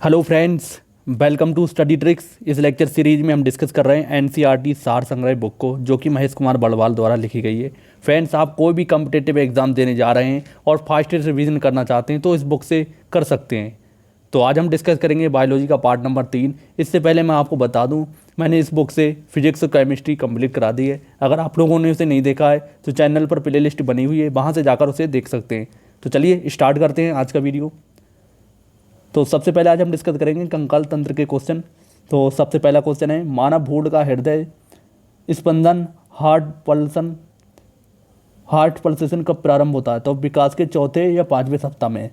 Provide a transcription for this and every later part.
Hello friends, welcome to study tricks. इस lecture series में हम डिस्कस कर रहे हैं एनसीईआरटी सार संग्रह बुक को, जो कि महेश कुमार बड़वाल द्वारा लिखी गई है। फ्रेंड्स, आप कोई भी कम्पिटेटिव एग्जाम देने जा रहे हैं और फास्टेस्ट रिवीजन करना चाहते हैं तो इस बुक से कर सकते हैं। तो आज हम डिस्कस करेंगे बायोलॉजी का पार्ट नंबर 3। इससे पहले मैं आपको बता दूं, मैंने इस बुक से फिजिक्स और केमिस्ट्री कंप्लीट करा दी है। अगर आप लोगों ने उसे नहीं देखा है तो चैनल पर प्लेलिस्ट बनी हुई है, वहाँ से जाकर उसे देख सकते हैं। तो चलिए स्टार्ट करते हैं आज का वीडियो। तो सबसे पहले आज हम डिस्कस करेंगे कंकाल तंत्र के क्वेश्चन। तो सबसे पहला क्वेश्चन है, मानव भ्रूण का हृदय स्पंदन हार्ट पल्सेशन कब प्रारंभ होता है? तो विकास के चौथे या पाँचवें सप्ताह में।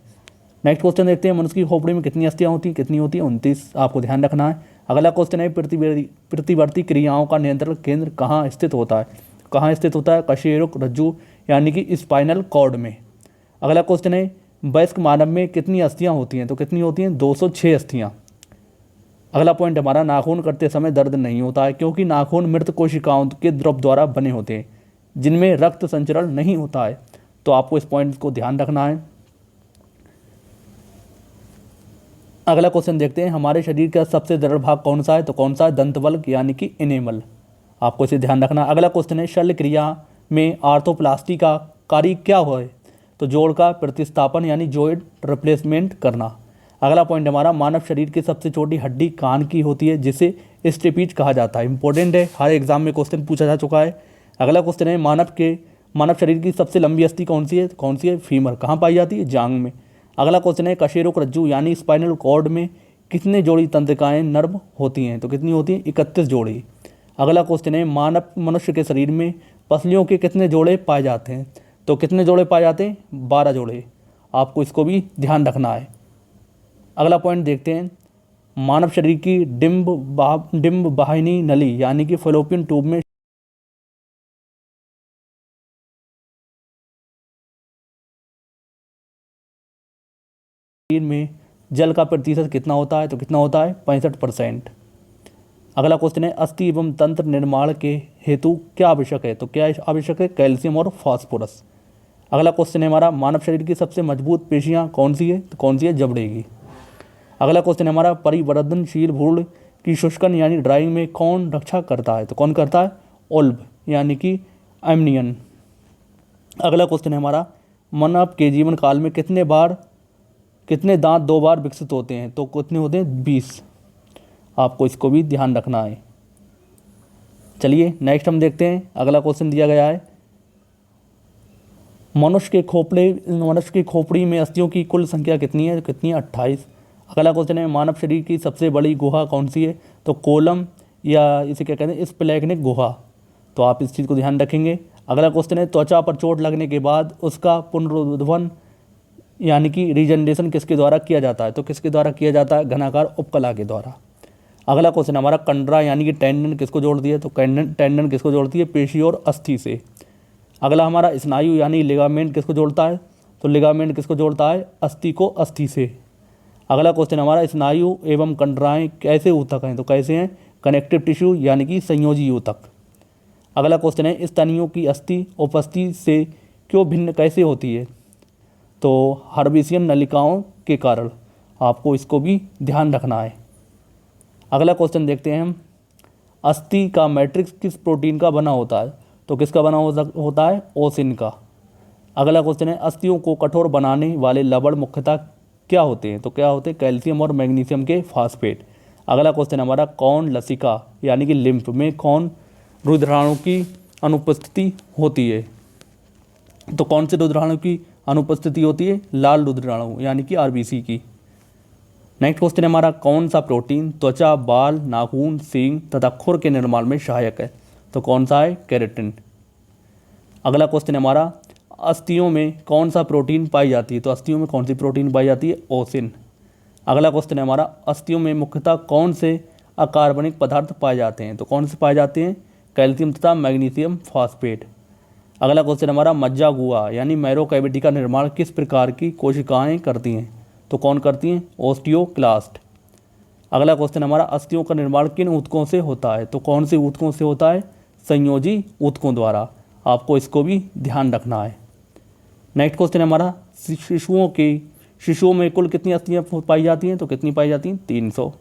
नेक्स्ट क्वेश्चन देखते हैं, मनुष्य की खोपड़ी में कितनी अस्थियां होती हैं? कितनी होती है? 29। आपको ध्यान रखना है। अगला क्वेश्चन है, प्रतिवर्ती क्रियाओं का नियंत्रण केंद्र कहाँ स्थित होता है? कहाँ स्थित होता है? कशेरुक रज्जु यानी कि स्पाइनल कॉर्ड में। अगला क्वेश्चन है, वयस्क मानव में कितनी अस्थियां होती हैं? तो कितनी होती हैं? 206 अस्थियां। अगला पॉइंट हमारा, नाखून करते समय दर्द नहीं होता है क्योंकि नाखून मृत कोशिकाओं के द्रव द्वारा बने होते हैं जिनमें रक्त संचरण नहीं होता है। तो आपको इस पॉइंट को ध्यान रखना है। अगला क्वेश्चन देखते हैं, हमारे शरीर का सबसे दृढ़ भाग कौन सा है? तो कौन सा है? दंतवल्क यानी कि इनेमल। आपको इसे ध्यान रखना। अगला क्वेश्चन है, शल्य क्रिया में आर्थोप्लास्टी का कार्य क्या है? तो जोड़ का प्रतिस्थापन यानी जॉइंट रिप्लेसमेंट करना। अगला पॉइंट हमारा, मानव शरीर की सबसे छोटी हड्डी कान की होती है जिसे स्टेपीज कहा जाता है। इंपॉर्टेंट है, हर एग्जाम में क्वेश्चन पूछा जा चुका है। अगला क्वेश्चन है, मानव शरीर की सबसे लंबी अस्थि कौन सी है? कौन सी है? फीमर। कहाँ पाई जाती है? जांग में। अगला क्वेश्चन है, कशेरुक रज्जु यानी स्पाइनल कॉर्ड में कितने जोड़ी तंत्रिकाएं नर्व होती हैं? तो कितनी होती हैं? 31 जोड़ी। अगला क्वेश्चन है, मनुष्य के शरीर में पसलियों के कितने जोड़े पाए जाते हैं? तो कितने जोड़े पाए जाते हैं? 12 जोड़े। आपको इसको भी ध्यान रखना है। अगला पॉइंट देखते हैं, मानव शरीर की डिम्ब वाहिनी नली यानी कि फैलोपियन ट्यूब में जल का प्रतिशत कितना होता है? तो कितना होता है? 65%। अगला क्वेश्चन है, अस्थि एवं तंत्र निर्माण के हेतु क्या आवश्यक है? तो क्या आवश्यक है? कैल्शियम और फास्फोरस। अगला क्वेश्चन है हमारा, मानव शरीर की सबसे मजबूत पेशियां कौन सी है? तो कौन सी है? जबड़े की। अगला क्वेश्चन है हमारा, परिवर्तनशील भ्रूण की शुष्कन यानी ड्राइंग में कौन रक्षा करता है? तो कौन करता है? ओल्ब यानी कि एमनियन। अगला क्वेश्चन है हमारा, मानव के जीवन काल में कितने दांत 2 बार विकसित होते हैं? तो कितने होते हैं? 20। आपको इसको भी ध्यान रखना है। चलिए नेक्स्ट हम देखते हैं। अगला क्वेश्चन दिया गया है, मनुष्य की खोपड़ी में अस्थियों की कुल संख्या कितनी है? कितनी है? 28। अगला क्वेश्चन है, मानव शरीर की सबसे बड़ी गुहा कौन सी है? तो कोलम या इसे क्या कहते हैं? स्प्लैग्निक गुहा। तो आप इस चीज़ को ध्यान रखेंगे। अगला क्वेश्चन है, त्वचा पर चोट लगने के बाद उसका पुनरुद्धान यानी कि रीजनरेशन किसके द्वारा किया जाता है? तो किसके द्वारा किया जाता है? घनाकार उपकला के द्वारा। अगला क्वेश्चन हमारा, कंडरा यानी कि टेंडन किसको जोड़ती है? तो टेंडन किसको जोड़ती है? पेशी और अस्थि से। अगला हमारा, स्नायु यानी लिगामेंट किसको जोड़ता है? तो लिगामेंट किसको जोड़ता है? अस्थि को अस्थि से। अगला क्वेश्चन हमारा, स्नायु एवं कंडराएं कैसे ऊतक हैं? तो कैसे हैं? कनेक्टिव टिश्यू यानी कि संयोजी ऊतक। अगला क्वेश्चन है, स्तनियों की अस्थि उपस्थि से क्यों भिन्न कैसे होती है? तो हर्बिशियन नलिकाओं के कारण। आपको इसको भी ध्यान रखना है। अगला क्वेश्चन देखते हैं हम, अस्थि का मैट्रिक्स किस प्रोटीन का बना होता है? तो किसका बना होता है? ओसिन का। अगला क्वेश्चन है, अस्थियों को कठोर बनाने वाले लवण मुख्यतः क्या होते हैं? तो क्या होते हैं? कैल्शियम और मैग्नीशियम के फास्फेट। अगला क्वेश्चन हमारा, कौन लसिका यानी कि लिम्फ में कौन रुधिराणु की अनुपस्थिति होती है? तो कौन से रुधिराणु की अनुपस्थिति होती है? लाल रुधिराणु यानी कि आरबीसी की। नेक्स्ट क्वेश्चन हमारा, कौन सा प्रोटीन त्वचा, बाल, नाखून, सींग तथा खुर के निर्माण में सहायक है? तो कौन सा है? केराटिन। अगला क्वेश्चन हमारा, अस्थियों में कौन सा प्रोटीन पाई जाती है? तो अस्थियों में कौन सी प्रोटीन पाई जाती है? ओसिन। अगला क्वेश्चन है हमारा, अस्थियों में मुख्यतः कौन से अकार्बनिक पदार्थ पाए जाते हैं? तो कौन से पाए जाते हैं? कैल्शियम तथा मैग्नीशियम फॉस्फेट। अगला क्वेश्चन हमारा, मज्जा गुहा यानी मैरो कैविटी का निर्माण किस प्रकार की कोशिकाएं करती हैं? तो कौन करती हैं? ओस्टियोक्लास्ट। अगला क्वेश्चन हमारा, अस्थियों का निर्माण किन ऊतकों से होता है? तो कौन से ऊतकों से होता है? संयोजी ऊतकों द्वारा। आपको इसको भी ध्यान रखना है। नेक्स्ट क्वेश्चन हमारा, शिशुओं के शिशुओं में कुल कितनी अस्थियाँ पाई जाती हैं, तो कितनी पाई जाती हैं, 300।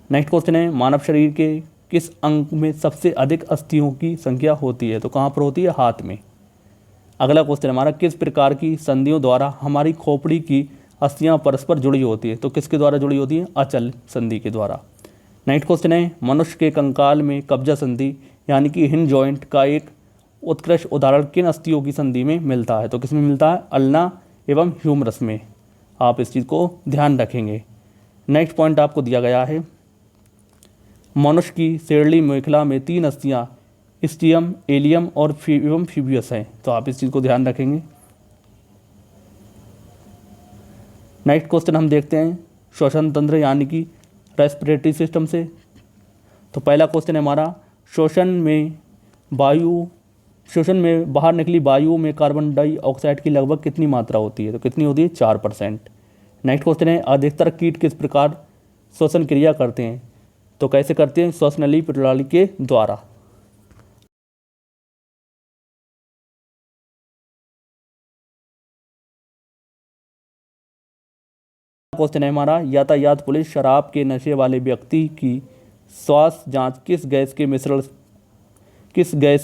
नेक्स्ट क्वेश्चन है, मानव शरीर के किस अंग में सबसे अधिक अस्थियों की संख्या होती है, तो कहाँ पर होती है, हाथ में। अगला क्वेश्चन हमारा, किस प्रकार की संधियों द्वारा हमारी खोपड़ी की अस्थियां परस्पर जुड़ी होती है, तो किसके द्वारा जुड़ी होती है, अचल संधि के द्वारा। नेक्स्ट क्वेश्चन है, मनुष्य के कंकाल में कब्जा संधि यानी कि हिंज जॉइंट का एक उत्कृष्ट उदाहरण किन अस्थियों की संधि में मिलता है, तो किसमें मिलता है, अल्ना एवं ह्यूमरस में। आप इस चीज़ को ध्यान रखेंगे। नेक्स्ट पॉइंट आपको दिया गया है, मनुष्य की शेरली मेखला में 3 अस्थियां स्टियम, एलियम और एवं फीबियस हैं, तो आप इस चीज़ को ध्यान रखेंगे। नेक्स्ट क्वेश्चन हम देखते हैं श्वसन तंत्र यानी कि रेस्पिरेटरी सिस्टम से। तो पहला क्वेश्चन है हमारा, श्वसन में बाहर निकली वायु में कार्बन डाइऑक्साइड की लगभग कितनी मात्रा होती है, तो कितनी होती है, 4%। नेक्स्ट क्वेश्चन है, अधिकतर कीट किस प्रकार श्वसन क्रिया करते हैं, तो कैसे करते हैं, श्वसनली प्रणाली के द्वारा। क्वेश्चन है हमारा, यातायात पुलिस शराब के नशे वाले व्यक्ति की स्वास्थ्य जांच किस गैस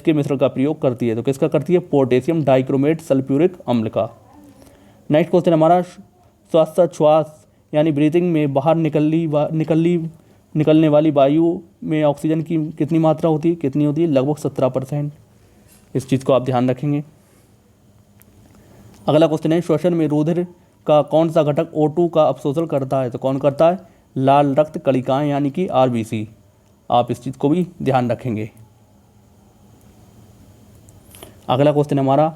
के मिश्रण का प्रयोग करती है, तो किसका करती है, पोटेशियम डाइक्रोमेट सल्फ्यूरिक अम्ल का। नेक्स्ट क्वेश्चन हमारा, श्वास यानी ब्रीथिंग में बाहर निकलने वाली वायु में ऑक्सीजन की कितनी मात्रा होती है, कितनी होती है, लगभग 17%। इस चीज़ को आप ध्यान रखेंगे। अगला क्वेश्चन है, श्वसन में रुधिर का कौन सा घटक O2 का अवशोषण करता है, तो कौन करता है, लाल रक्त कणिकाएं यानी कि RBC। आप इस चीज़ को भी ध्यान रखेंगे। अगला क्वेश्चन हमारा,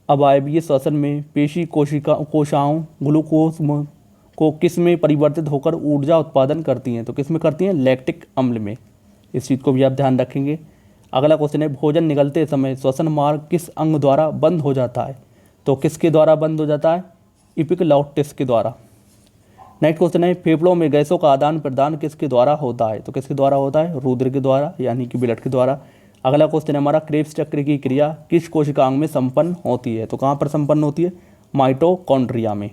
अवायवीय श्वसन में पेशी कोशिकाओं ग्लूकोज को किस में परिवर्तित होकर ऊर्जा उत्पादन करती हैं, तो किस में करती हैं, लैक्टिक अम्ल में। इस चीज़ को भी आप ध्यान रखेंगे। अगला क्वेश्चन है, भोजन निगलते समय श्वसन मार्ग किस अंग द्वारा बंद हो जाता है, तो किसके द्वारा बंद हो जाता है, इपिग्लॉटिस के द्वारा। नेक्स्ट क्वेश्चन है, फेफड़ों में गैसों का आदान प्रदान किसके द्वारा होता है, तो किसके द्वारा होता है, रुधिर के द्वारा यानी कि ब्लड के द्वारा। अगला क्वेश्चन है हमारा, क्रेब्स चक्र की क्रिया किस कोशिकांग में संपन्न होती है, तो कहाँ पर संपन्न होती है, माइटोकॉन्ड्रिया में।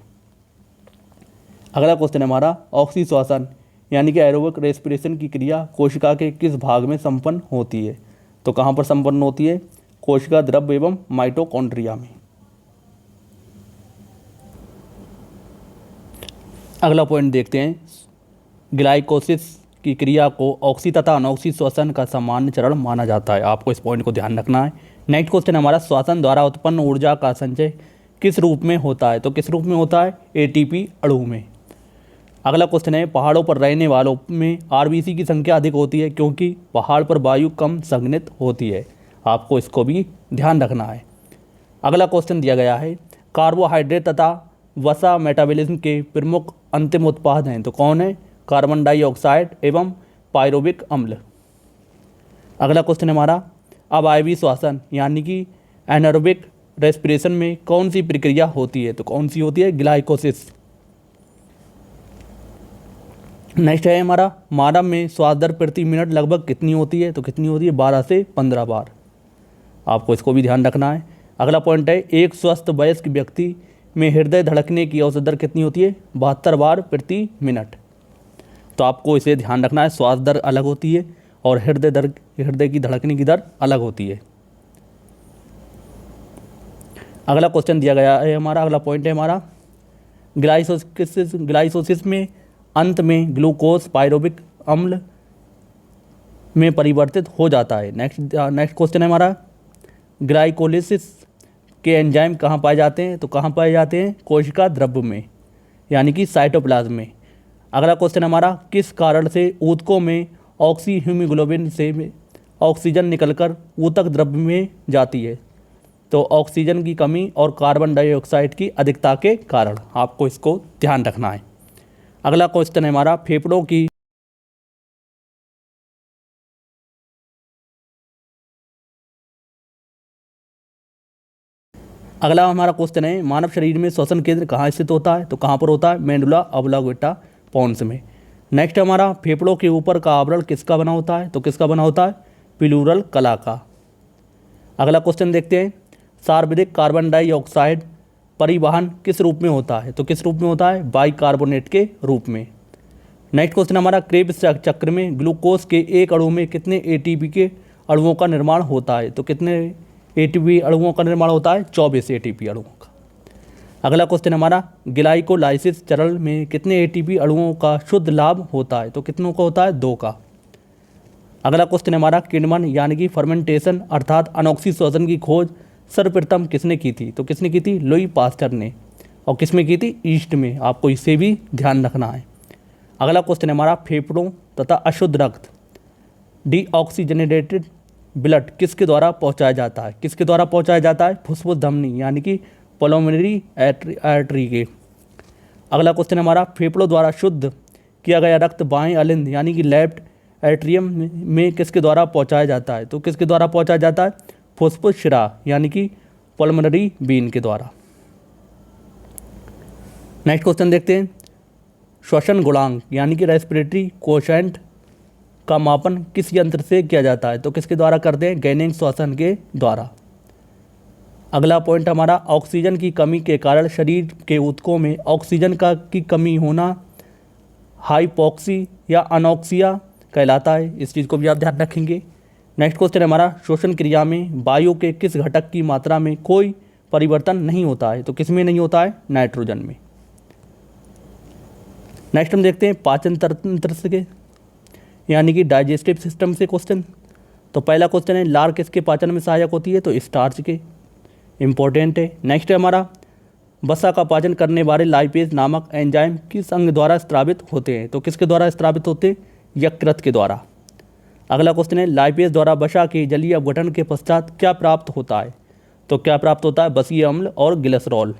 अगला क्वेश्चन है हमारा, ऑक्सीश्वासन यानी कि एरोबिक रेस्पिरेशन की क्रिया कोशिका के किस भाग में संपन्न होती है, तो कहाँ पर संपन्न होती है, कोशिका द्रव्य एवं माइटोकॉन्ड्रिया में। अगला पॉइंट देखते हैं, ग्लाइकोसिस की क्रिया को ऑक्सी तथा अनऑक्सी श्वसन का सामान्य चरण माना जाता है। आपको इस पॉइंट को ध्यान रखना है। नेक्स्ट क्वेश्चन हमारा, श्वसन द्वारा उत्पन्न ऊर्जा का संचय किस रूप में होता है, तो किस रूप में होता है, ATP अणु में। अगला क्वेश्चन है, पहाड़ों पर रहने वालों में RBC की संख्या अधिक होती है क्योंकि पहाड़ पर वायु कम संघनित होती है। आपको इसको भी ध्यान रखना है। अगला क्वेश्चन दिया गया है, कार्बोहाइड्रेट तथा वसा मेटाबॉलिज्म के प्रमुख अंतिम उत्पाद हैं, तो कौन है, कार्बन डाइऑक्साइड एवं पायरुविक अम्ल। अगला क्वेश्चन हमारा, अवायवीय श्वसन यानी कि एनारोबिक रेस्पिरेशन में कौन सी प्रक्रिया होती है, तो कौन सी होती है, ग्लाइकोसिस। नेक्स्ट है हमारा, मानव में श्वास दर प्रति मिनट लगभग कितनी होती है, तो कितनी होती है, 12 से 15 बार। आपको इसको भी ध्यान रखना है। अगला पॉइंट है, एक स्वस्थ वयस्क व्यक्ति में हृदय धड़कने की औसत दर कितनी होती है, 72 बार प्रति मिनट। तो आपको इसे ध्यान रखना है, श्वास दर अलग होती है और हृदय की धड़कने की दर अलग होती है। अगला क्वेश्चन दिया गया है हमारा, अगला पॉइंट है हमारा, ग्लाइकोसिस में अंत में ग्लूकोज पायरुविक अम्ल में परिवर्तित हो जाता है। नेक्स्ट क्वेश्चन है हमारा, ग्लाइकोलिसिस के एंजाइम कहाँ पाए जाते हैं, तो कहाँ पाए जाते हैं, कोशिका द्रव्य में यानी कि साइटोप्लाज्म में। अगला क्वेश्चन हमारा, किस कारण से ऊतकों में ऑक्सी हीमोग्लोबिन से ऑक्सीजन निकलकर ऊतक द्रव्य में जाती है, तो ऑक्सीजन की कमी और कार्बन डाइऑक्साइड की अधिकता के कारण। आपको इसको ध्यान रखना है। अगला क्वेश्चन है हमारा, फेफड़ों की अगला हमारा क्वेश्चन है, मानव शरीर में श्वसन केंद्र कहाँ स्थित होता है, तो कहाँ पर होता है, मेडुला ऑब्लांगेटा पॉन्स में। नेक्स्ट हमारा, फेफड़ों के ऊपर का आवरण किसका बना होता है, तो किसका बना होता है, प्लूरल कला का। अगला क्वेश्चन देखते हैं, सर्वाधिक कार्बन डाइऑक्साइड परिवहन किस रूप में होता है? तो किस रूप में होता है? बाइकार्बोनेट के रूप में। नेक्स्ट क्वेश्चन हमारा, क्रेब्स चक्र में ग्लूकोज के एक अणु में कितने एटीपी के अणुओं का निर्माण होता है? तो कितने एटीपी अणुओं का निर्माण होता है? 24 एटीपी अणुओं का। अगला क्वेश्चन हमारा, ग्लाइकोलाइसिस चरण में कितने एटीपी अणुओं का शुद्ध लाभ होता है? तो कितनों का होता है? 2 का। अगला क्वेश्चन हमारा, किण्वन यानी कि फर्मेंटेशन अर्थात अनोक्सी श्वसन की खोज सर्वप्रथम किसने की थी? तो किसने की थी? लुई पास्टर ने। और किसमें की थी? ईस्ट में। आपको इसे भी ध्यान रखना है। अगला क्वेश्चन हमारा, फेफड़ों तथा अशुद्ध रक्त डीऑक्सीजनेटेड ब्लड किसके द्वारा पहुंचाया जाता है? किसके द्वारा पहुंचाया जाता है? फुफ्फुस धमनी यानी कि पल्मोनरी आर्टरी के। अगला क्वेश्चन हमारा, फेफड़ों द्वारा शुद्ध किया गया रक्त बाएं अलिंद यानी कि लेफ्ट एट्रियम में किसके द्वारा पहुंचाया जाता है? तो किसके द्वारा पहुंचाया जाता है? फुफ्फुस शिरा यानी कि पल्मोनरी वेन के द्वारा। नेक्स्ट क्वेश्चन देखते हैं, श्वसन गुणांक यानी कि रेस्पिरेटरी कोशेंट का मापन किस यंत्र से किया जाता है? तो किसके द्वारा करते हैं? गैनिंग श्वसन के द्वारा। अगला पॉइंट हमारा, ऑक्सीजन की कमी के कारण शरीर के ऊतकों में ऑक्सीजन की कमी होना हाइपोक्सी या अनोक्सिया कहलाता है। इस चीज़ को भी आप ध्यान रखेंगे। नेक्स्ट क्वेश्चन हमारा, श्वसन क्रिया में वायु के किस घटक की मात्रा में कोई परिवर्तन नहीं होता है? तो किस में नहीं होता है? नाइट्रोजन में। नेक्स्ट हम देखते हैं पाचन तंत्र से यानी कि डाइजेस्टिव सिस्टम से क्वेश्चन। तो पहला क्वेश्चन है, लार किसके पाचन में सहायक होती है? तो स्टार्च के। इम्पोर्टेंट है। नेक्स्ट है हमारा, वसा का पाचन करने वाले लाइपेज नामक एंजाइम किस अंग द्वारा स्रावित होते हैं? तो किसके द्वारा स्रावित होते हैं? यकृत के द्वारा। अगला क्वेश्चन है, लाइपेज द्वारा वसा के जलीय अपघटन के पश्चात क्या प्राप्त होता है? तो क्या प्राप्त होता है? बसीय अम्ल और ग्लिसरॉल।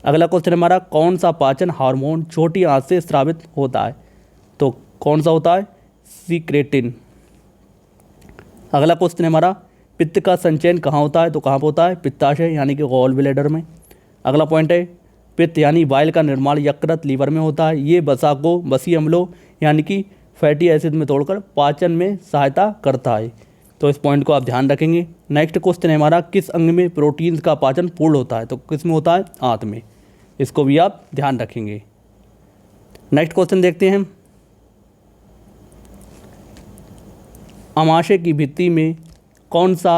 अगला क्वेश्चन हमारा, कौन सा पाचन हार्मोन छोटी आंत से स्रावित होता है? तो कौन सा होता है? सीक्रेटिन। अगला क्वेश्चन हमारा, पित्त का संचयन कहाँ होता है? तो कहाँ पर होता है? पित्ताशय यानी कि गॉल ब्लैडर में। अगला पॉइंट है, पित्त यानी बाइल का निर्माण यकृत लीवर में होता है। ये वसा को बसीय अम्लों यानी कि फैटी एसिड में तोड़कर पाचन में सहायता करता है। तो इस पॉइंट को आप ध्यान रखेंगे। नेक्स्ट क्वेश्चन है हमारा, किस अंग में प्रोटीन का पाचन पूर्ण होता है? तो किस में होता है? आंत में। इसको भी आप ध्यान रखेंगे। नेक्स्ट क्वेश्चन देखते हैं, अमाशय की भित्ति में कौन सा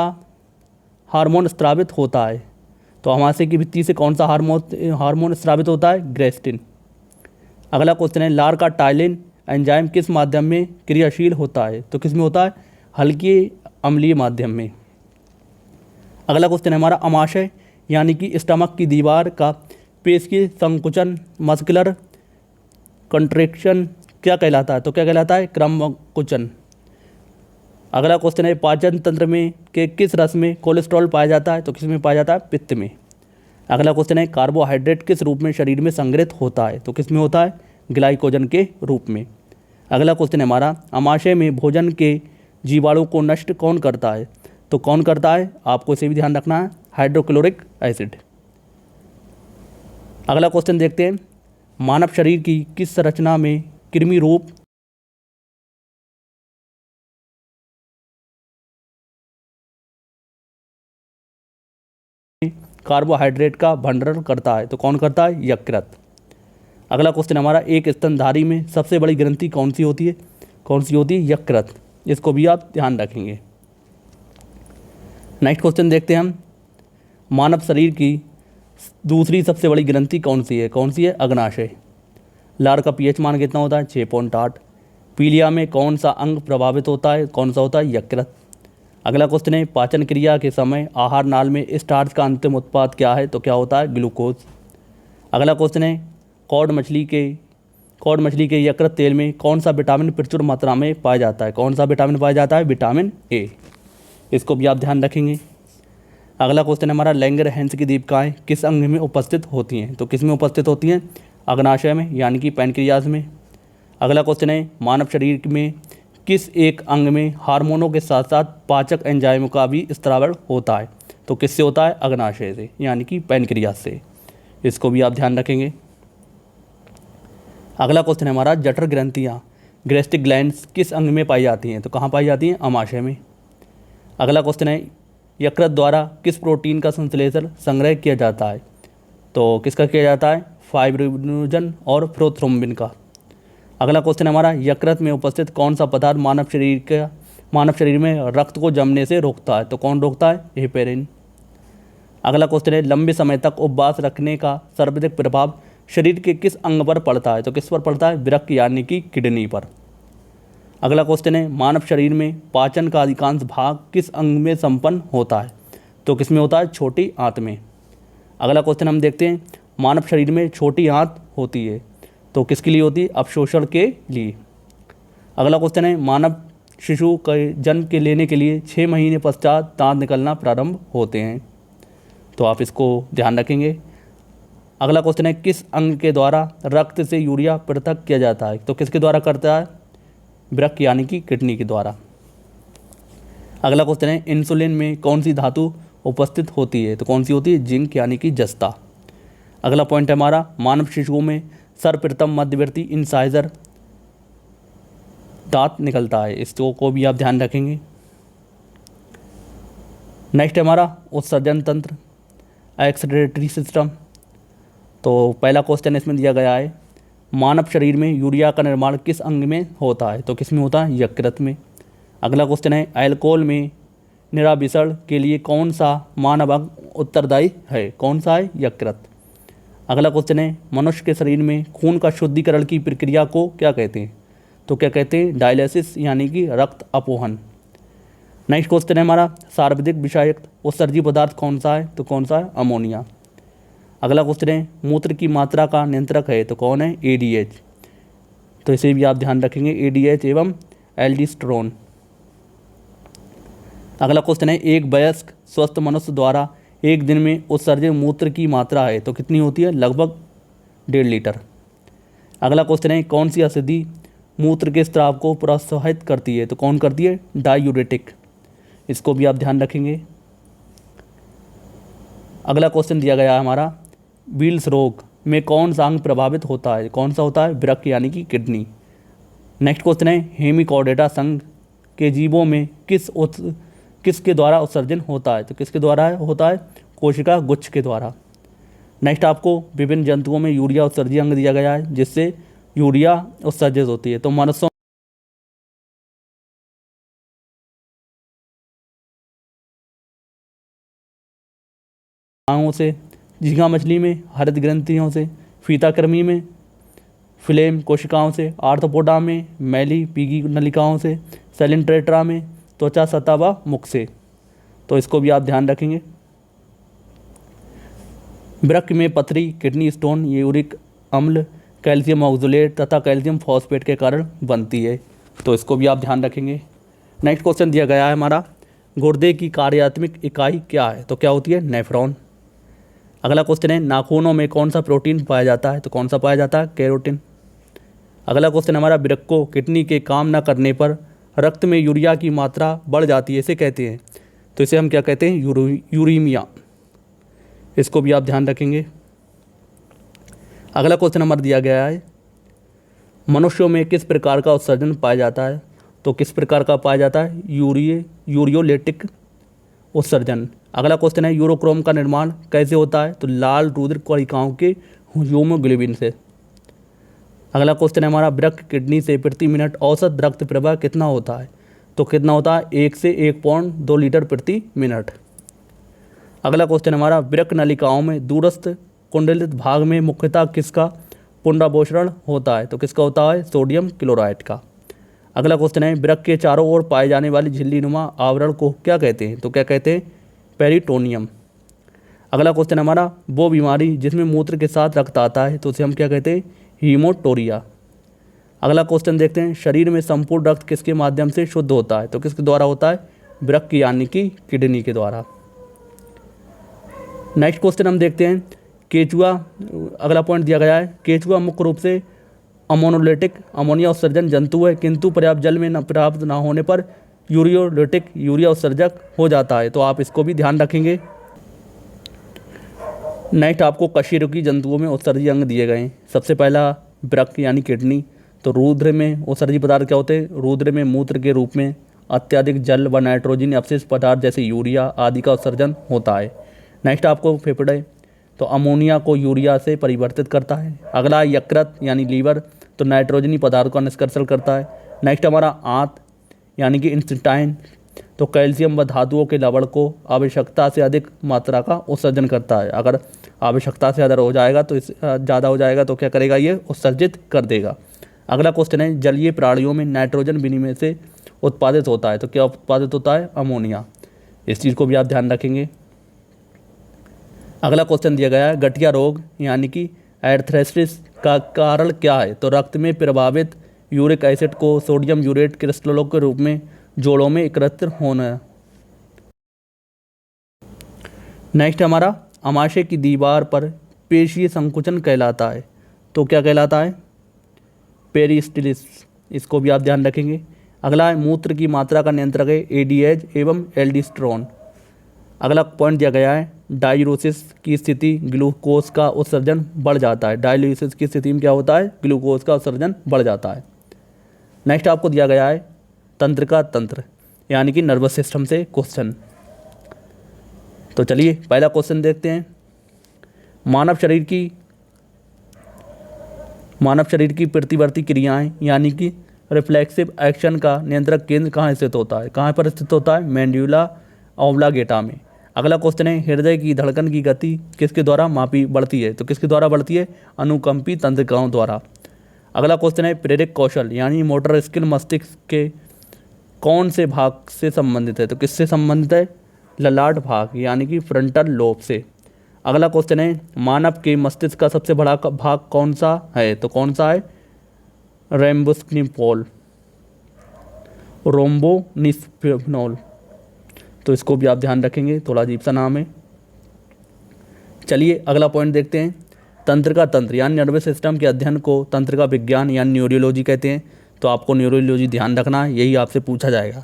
हार्मोन स्रावित होता है? तो अमाशय की भित्ति से कौन सा हार्मोन स्रावित होता है? ग्रेस्टिन। अगला क्वेश्चन है, लार का टाइलिन एंजाइम किस माध्यम में क्रियाशील होता है? तो किस में होता है? हल्के अम्लीय माध्यम में। अगला क्वेश्चन है हमारा, अमाशय यानी कि स्टमक की दीवार का पेशी संकुचन मस्कुलर कंट्रैक्शन क्या कहलाता है? तो क्या कहलाता है? क्रमकुचन। अगला क्वेश्चन है, पाचन तंत्र में के किस रस में कोलेस्ट्रॉल पाया जाता है? तो किस में पाया जाता है? पित्त में। अगला क्वेश्चन है, कार्बोहाइड्रेट किस रूप में शरीर में संग्रहित होता है? तो किस में होता है? ग्लाइकोजन के रूप में। अगला क्वेश्चन है हमारा, अमाशय में भोजन के जीवाणु को नष्ट कौन करता है? तो कौन करता है? आपको इसे भी ध्यान रखना है, हाइड्रोक्लोरिक एसिड। अगला क्वेश्चन देखते हैं, मानव शरीर की किस संरचना में कृमि रूप कार्बोहाइड्रेट का भंडारण करता है? तो कौन करता है? यकृत। अगला क्वेश्चन हमारा, एक स्तनधारी में सबसे बड़ी ग्रंथि कौन सी होती है? कौन सी होती है? यकृत। इसको भी आप ध्यान रखेंगे। नेक्स्ट क्वेश्चन देखते हैं हम, मानव शरीर की दूसरी सबसे बड़ी ग्रंथि कौन सी है? कौन सी है? अग्नाशय। लार का पीएच मान कितना होता है? 6.8। पीलिया में कौन सा अंग प्रभावित होता है? कौन सा होता है? यकृत। अगला क्वेश्चन है, पाचन क्रिया के समय आहार नाल में स्टार्च का अंतिम उत्पाद क्या है? तो क्या होता है? ग्लूकोज। अगला क्वेश्चन है, कॉड मछली के यकृत तेल में कौन सा विटामिन प्रचुर मात्रा में पाया जाता है? कौन सा विटामिन पाया जाता है? Vitamin A. इसको भी आप ध्यान रखेंगे। अगला क्वेश्चन हमारा, लैंगर-हैंस की दीपिकाएँ किस अंग में उपस्थित होती हैं? तो किस में उपस्थित होती हैं? अग्नाशय में यानी कि पैनक्रियाज में। अगला क्वेश्चन है, मानव शरीर में किस एक अंग में हार्मोनों के साथ साथ पाचक एंजाइमों का भी स्त्रावण होता है? तो किससे होता है? अग्नाशय से यानी कि पैनक्रियाज से। इसको भी आप ध्यान रखेंगे। अगला क्वेश्चन है हमारा, जठर ग्रंथियाँ गैस्ट्रिक ग्लैंड्स किस अंग में पाई जाती हैं? तो कहाँ पाई जाती हैं? अमाशय में। अगला क्वेश्चन है, यकृत द्वारा किस प्रोटीन का संश्लेषण संग्रह किया जाता है? तो किसका किया जाता है, फाइब्रिनोजन और प्रोथ्रोम्बिन का। अगला क्वेश्चन हमारा, यकृत में उपस्थित कौन सा पदार्थ मानव शरीर में रक्त को जमने से रोकता है, तो कौन रोकता है, हेपेरिन। अगला क्वेश्चन है, लंबे समय तक उपवास रखने का सर्वाधिक प्रभाव शरीर के किस अंग पर पड़ता है, तो किस पर पड़ता है, वृक्क यानी कि किडनी पर। अगला क्वेश्चन है, मानव शरीर में पाचन का अधिकांश भाग किस अंग में संपन्न होता है, तो किस में होता है, छोटी आंत में। अगला क्वेश्चन हम देखते हैं, मानव शरीर में छोटी आंत होती है तो किसके लिए होती है, अवशोषण के लिए। अगला क्वेश्चन है, मानव शिशु के जन्म के लेने के लिए 6 महीने पश्चात दांत निकलना प्रारंभ होते हैं, तो आप इसको ध्यान रखेंगे। अगला क्वेश्चन है, किस अंग के द्वारा रक्त से यूरिया पृथक किया जाता है, तो किसके द्वारा करता है, वृक्क यानी कि किडनी के द्वारा। अगला क्वेश्चन है, इंसुलिन में कौन सी धातु उपस्थित होती है, तो कौन सी होती है, जिंक यानी कि जस्ता। अगला पॉइंट है हमारा, मानव शिशुओं में सर्वप्रथम मध्यवर्ती इंसाइजर दांत निकलता है, इसको को भी आप ध्यान रखेंगे। नेक्स्ट है हमारा उत्सर्जन तंत्र, एक्सक्रीटरी सिस्टम। तो पहला क्वेश्चन इसमें दिया गया है, मानव शरीर में यूरिया का निर्माण किस अंग में होता है, तो किस में होता है, यकृत में। अगला क्वेश्चन है, अल्कोहल में निराभिसरण के लिए कौन सा मानव अंग उत्तरदायी है, कौन सा है, यकृत। अगला क्वेश्चन है, मनुष्य के शरीर में खून का शुद्धिकरण की प्रक्रिया को क्या कहते हैं, तो क्या कहते हैं, डायलिसिस यानी कि रक्त अपोहन। नेक्स्ट क्वेश्चन है हमारा, सर्वाधिक विषाक्त उत्सर्जी पदार्थ कौन सा है, तो कौन सा है, अमोनिया। अगला क्वेश्चन है, मूत्र की मात्रा का नियंत्रक है, तो कौन है, एडीएच। तो इसे भी आप ध्यान रखेंगे, एडीएच एवं एल्डोस्टेरोन। अगला क्वेश्चन है, एक वयस्क स्वस्थ मनुष्य द्वारा एक दिन में उत्सर्जित मूत्र की मात्रा है, तो कितनी होती है, लगभग 1.5 लीटर। अगला क्वेश्चन है, कौन सी औषधि मूत्र के स्राव को प्रोत्साहित करती है, तो कौन करती है, डायूरेटिक। इसको भी आप ध्यान रखेंगे। अगला क्वेश्चन दिया गया है हमारा, विल्स रोग में कौन सा अंग प्रभावित होता है, कौन सा होता है, वृक्क यानी कि किडनी। नेक्स्ट क्वेश्चन है, हेमिकॉर्डेटा संघ के जीवों में किसके द्वारा उत्सर्जन होता है, तो किसके द्वारा होता है, कोशिका गुच्छ के द्वारा। नेक्स्ट आपको विभिन्न जंतुओं में यूरिया उत्सर्जी अंग दिया गया है जिससे यूरिया उत्सर्जित होती है, तो मनुष्यों से, झींगा मछली में हरित ग्रंथियों से, फीताकृमि में फ्लेम कोशिकाओं से, आर्थ्रोपोडा में मैली पीगी नलिकाओं से, सेलिन्ट्रेट्रा में त्वचा सतह व मुख से। तो इसको भी आप ध्यान रखेंगे। वृक्क में पथरी, किडनी स्टोन, यूरिक अम्ल, कैल्शियम ऑक्सलेट तथा कैल्शियम फॉस्फेट के कारण बनती है, तो इसको भी आप ध्यान रखेंगे। नेक्स्ट क्वेश्चन दिया गया है हमारा, गुर्दे की कार्यात्मक इकाई क्या है, तो क्या होती है, नेफ्रॉन। अगला क्वेश्चन है, नाखूनों में कौन सा प्रोटीन पाया जाता है, तो कौन सा पाया जाता है, कैरोटिन। अगला क्वेश्चन हमारा, वृक्कों किडनी के काम न करने पर रक्त में यूरिया की मात्रा बढ़ जाती है, इसे कहते हैं, तो इसे हम क्या कहते हैं, यूरीमिया। इसको भी आप ध्यान रखेंगे। अगला क्वेश्चन नंबर दिया गया है, मनुष्यों में किस प्रकार का उत्सर्जन पाया जाता है, तो किस प्रकार का पाया जाता है, यूरियोलेटिक उत्सर्जन। अगला क्वेश्चन है, यूरोक्रोम का निर्माण कैसे होता है, तो लाल रुधिर कोशिकाओं के हीमोग्लोबिन से। अगला क्वेश्चन है हमारा, वृक्क किडनी से प्रति मिनट औसत रक्त प्रवाह कितना होता है, तो कितना होता है, 1 से 1.2 लीटर प्रति मिनट। अगला क्वेश्चन हमारा, वृक्क नलिकाओं में दूरस्थ कुंडलित भाग में मुख्यतः किसका पुनरावशोषण होता है, तो किसका होता है, सोडियम क्लोराइड का। अगला क्वेश्चन है, वृक्क के चारों ओर पाए जाने वाली झिल्लीनुमा आवरण को क्या कहते हैं, तो क्या कहते हैं, पेरिटोनियम। अगला क्वेश्चन हमारा, वो बीमारी जिसमें मूत्र के साथ रक्त आता है, तो उसे हम क्या कहते हैं, हीमोटोरिया। अगला क्वेश्चन देखते हैं, शरीर में संपूर्ण रक्त किसके माध्यम से शुद्ध होता है, तो किसके द्वारा होता है, वृक्क यानी कि किडनी के द्वारा। नेक्स्ट क्वेश्चन हम देखते हैं, केचुआ। अगला पॉइंट दिया गया है, केचुआ मुख्य रूप से अमोनोलिटिक अमोनिया उत्सर्जन जंतु है, किंतु पर्याप्त जल में प्राप्त न होने पर यूरियोलिटिक यूरिया उत्सर्जक हो जाता है, तो आप इसको भी ध्यान रखेंगे। नेक्स्ट आपको कशेरुकी जंतुओं में उत्सर्जी अंग दिए गए हैं। सबसे पहला वृक्क यानी किडनी। तो रुधिर में उत्सर्जी पदार्थ क्या होते हैं, रुधिर में मूत्र के रूप में अत्यधिक जल व नाइट्रोजन अपशिष्ट पदार्थ जैसे यूरिया आदि का उत्सर्जन होता है। नेक्स्ट आपको फेफड़े। तो अमोनिया को यूरिया से परिवर्तित करता है। अगला यकृत यानी लीवर, तो नाइट्रोजनी पदार्थ का निष्कर्षण करता है। नेक्स्ट हमारा आंत यानी कि इंस्टाइन, तो कैल्शियम व धातुओं के लवण को आवश्यकता से अधिक मात्रा का उत्सर्जन करता है। अगर आवश्यकता से ज़्यादा हो जाएगा तो ज़्यादा हो जाएगा तो क्या करेगा, ये उत्सर्जित कर देगा। अगला क्वेश्चन है, जलीय प्राणियों में नाइट्रोजन विनिमय से उत्पादित होता है, तो क्या उत्पादित होता है, अमोनिया। इस चीज़ को भी आप ध्यान रखेंगे। अगला क्वेश्चन दिया गया है, गठिया रोग यानी कि एर्थराइटिस का कारण क्या है, तो रक्त में प्रभावित यूरिक एसिड को सोडियम यूरेट क्रिस्टलों के रूप में जोड़ों में एकत्र होना। नेक्स्ट हमारा आमाशय की दीवार पर पेशीय संकुचन कहलाता है, तो क्या कहलाता है, पेरिस्टिलिस। इसको भी आप ध्यान रखेंगे। अगला है, मूत्र की मात्रा का नियंत्रक है एडीएच एवं एल्डिस्ट्रोन। अगला पॉइंट दिया गया है, डाययूरोसिस की स्थिति ग्लूकोज का उत्सर्जन बढ़ जाता है। डाययूरोसिस की स्थिति में क्या होता है, ग्लूकोज का उत्सर्जन बढ़ जाता है। नेक्स्ट आपको दिया गया है तंत्रिका तंत्र यानी कि नर्वस सिस्टम से क्वेश्चन। तो चलिए पहला क्वेश्चन देखते हैं। मानव शरीर की प्रतिवर्ती क्रियाएं यानी कि रिफ्लेक्सिव एक्शन का नियंत्रक केंद्र कहाँ स्थित होता है, कहाँ पर स्थित होता है, मेंड्यूला ऑब्लांगेटा में। अगला क्वेश्चन है, हृदय की धड़कन की गति किसके द्वारा मापी बढ़ती है, तो किसके द्वारा बढ़ती है, अनुकंपी तंत्रिकाओं द्वारा। अगला क्वेश्चन है, प्रेरक कौशल यानी मोटर स्किल मस्तिष्क के कौन से भाग से संबंधित है, तो किससे संबंधित है, ललाट भाग यानी कि फ्रंटल लोब से। अगला क्वेश्चन है, मानव के मस्तिष्क का सबसे बड़ा भाग कौन सा है, तो कौन सा है, रोम्बोनिस्फेनोल। तो इसको भी आप ध्यान रखेंगे, थोड़ा अजीब सा नाम है। चलिए अगला पॉइंट देखते हैं। तंत्रिका तंत्र यानी नर्वस सिस्टम के अध्ययन को तंत्रिका विज्ञान यानी न्यूरोलॉजी कहते हैं, तो आपको न्यूरोलॉजी ध्यान रखना है, यही आपसे पूछा जाएगा।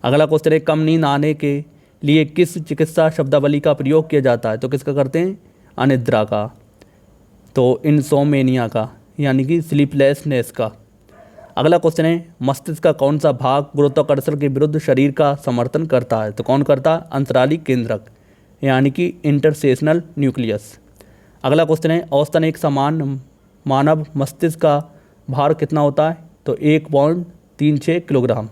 अगला क्वेश्चन है, कम नींद आने के लिए किस चिकित्सा शब्दावली का प्रयोग किया जाता है, तो किसका करते हैं, अनिद्रा का, तो इंसोमेनिया का यानी कि स्लीपलेसनेस का। अगला क्वेश्चन है, मस्तिष्क का कौन सा भाग गुरुत्वाकर्षण के विरुद्ध शरीर का समर्थन करता है, तो कौन करता है, अंतराली केंद्रक यानी कि इंटरसेशनल न्यूक्लियस। अगला क्वेश्चन है, औसतन एक समान मानव मस्तिष्क का भार कितना होता है, तो 1.36 किलोग्राम।